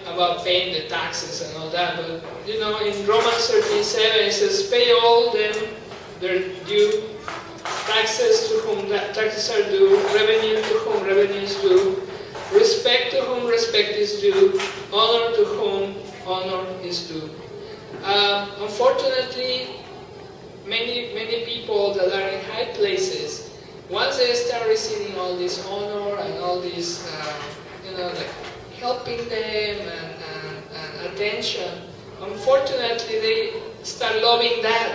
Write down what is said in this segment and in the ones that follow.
about paying the taxes and all that, but in Romans 13:7 it says, "Pay all them their due, taxes to whom taxes are due, revenue to whom revenue is due, respect to whom respect is due, honor to whom honor is due." Unfortunately, many people that are in high places, once they start receiving all this honor and all this, like helping them and attention, unfortunately they start loving that,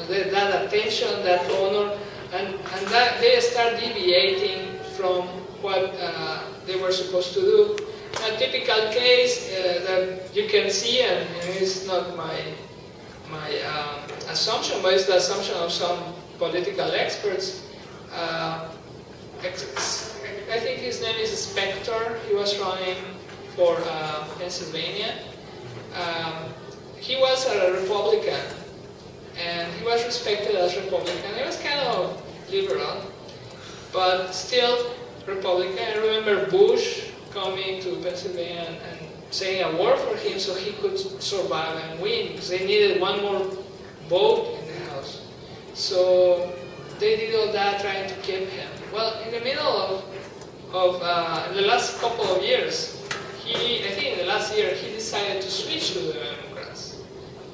that attention, that honor, and that they start deviating from what they were supposed to do. A typical case that you can see, and it's not my assumption, but it's the assumption of some political experts. I think his name is Spector. He was running for Pennsylvania. He was a Republican, and he was respected as Republican. He was kind of liberal, but still Republican. I remember Bush coming to Pennsylvania and saying a word for him so he could survive and win, because they needed one more vote in the House. So they did all that trying to keep him. Well, in the middle of in the last couple of years, I think in the last year, he decided to switch to the Democrats.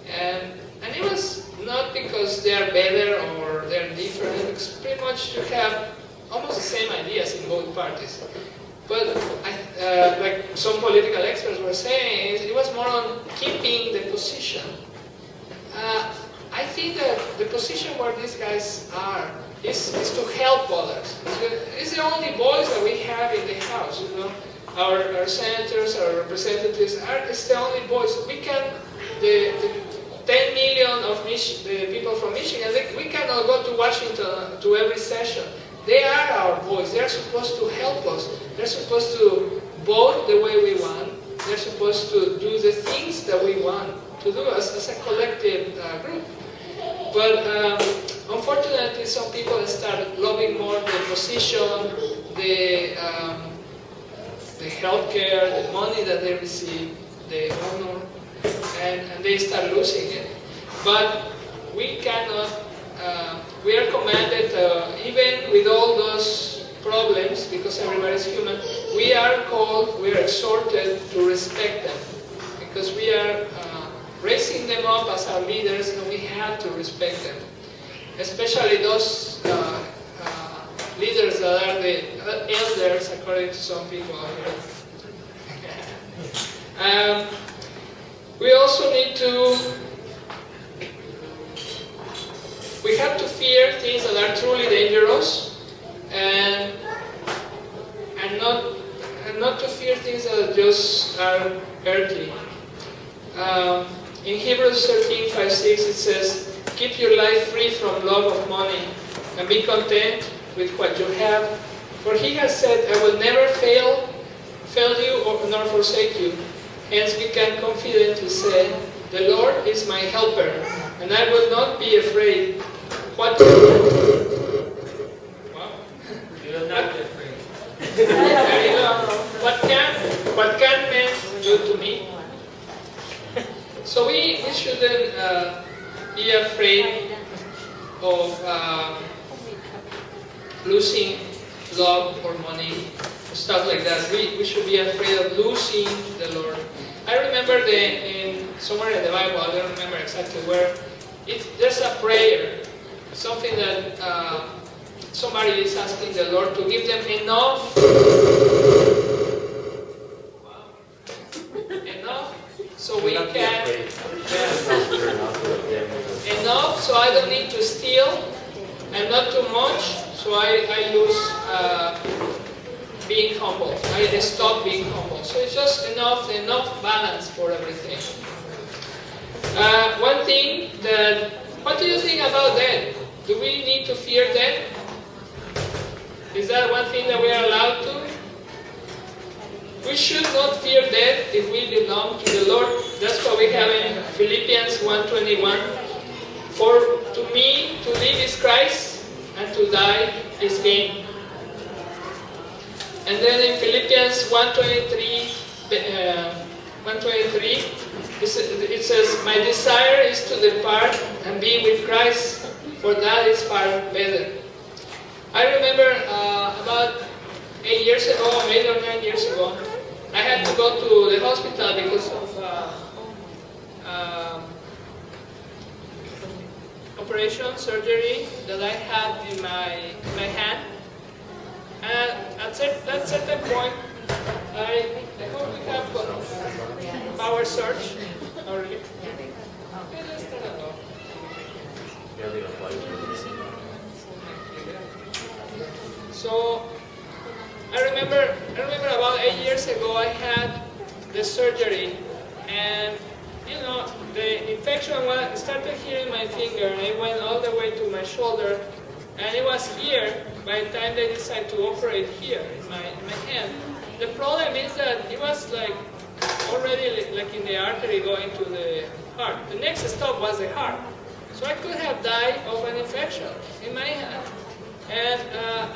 And it was not because they are better or they're different, because pretty much you have almost the same ideas in both parties. But like some political experts were saying, it was more on keeping the position. I think that the position where these guys are is to help others. It's the only voice that we have in the House. Our senators, our representatives, it's the only voice. We can, the 10 million of the people from Michigan, we cannot go to Washington to every session. They are our voice. They're supposed to help us. They're supposed to vote the way we want. They're supposed to do the things that we want to do as a collective group. But unfortunately, some people start loving more the position, the healthcare, the money that they receive, the honor, and they start losing it. But we cannot. We are commanded, even with all those problems, because everybody is human, we are called, we are exhorted to respect them, because we are raising them up as our leaders, and we have to respect them, especially those leaders that are the elders, according to some people out here. We also need to. We have to fear things that are truly dangerous, and not to fear things that just are earthly. In Hebrews 13:5-6 it says, "Keep your life free from love of money, and be content with what you have. For he has said, I will never fail you nor forsake you. Hence we can confidently say, the Lord is my helper, and I will not be afraid. What wow. You will not be afraid. There you go. What can men do to me?" So we shouldn't be afraid of losing love or money, stuff like that. We should be afraid of losing the Lord. I remember somewhere in the Bible, I don't remember exactly where, there's a prayer, something that somebody is asking the Lord to give them enough, so we can, enough so I don't need to steal, and not too much, so I lose being humble. I stop being humble. So it's just enough balance for everything. One thing what do you think about death? Do we need to fear death? Is that one thing that we are allowed to? We should not fear death if we belong to the Lord. That's what we have in Philippians 1:21. For to me, to live is Christ, and to die is gain. And then in Philippians 1:23, 3, it says, "My desire is to depart and be with Christ, for that is far better." I remember about 8 years ago, 8 or 9 years ago, I had to go to the hospital because of operation, surgery that I had in my hand. And at that certain point, I hope we have power surge. Oh, really? Okay, let's turn it off. So I remember about 8 years ago I had the surgery, and you know, the infection started here in my finger, and it went all the way to my shoulder, and it was here by the time they decided to operate here in my hand. The problem is that it was like already like in the artery going to the heart. The next stop was the heart. So I could have died of an infection in my hand. And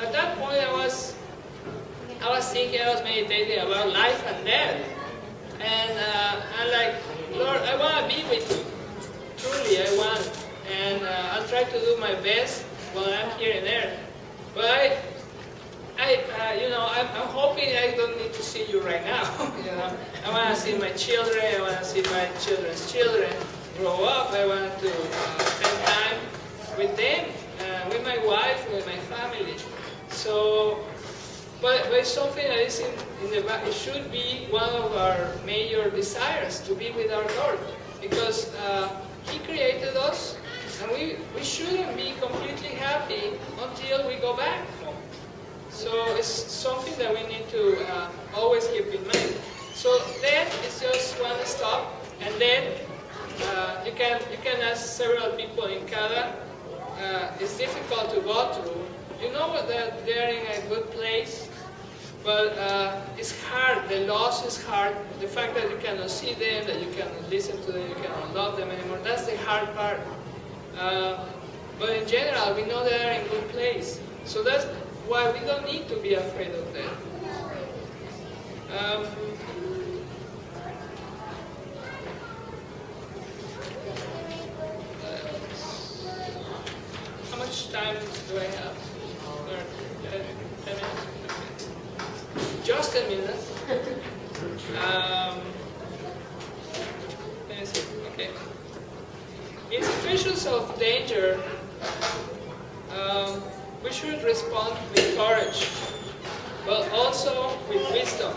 at that point I was thinking, I was meditating about life and death. And I'm like, Lord, I want to be with you. Truly, I want. And I'll try to do my best while I'm here in earth. But I'm hoping I don't need to see you right now. You know, I want to see my children. I want to see my children's children grow up. I want to spend time with them, with my wife, with my family. So. But it's something that is in the back. It should be one of our major desires, to be with our Lord, because He created us, and we shouldn't be completely happy until we go back home. So it's something that we need to always keep in mind. So death is just one stop, and then you can ask several people in CADA. It's difficult to go through. You know that they're in a good place, but it's hard. The loss is hard. The fact that you cannot see them, that you cannot listen to them, you cannot love them anymore, that's the hard part. But in general, we know they are in good place. So that's why we don't need to be afraid of them. How much time do I have? 10 minutes? Just 10 minutes. Let me see. Okay. In situations of danger, we should respond with courage, but also with wisdom.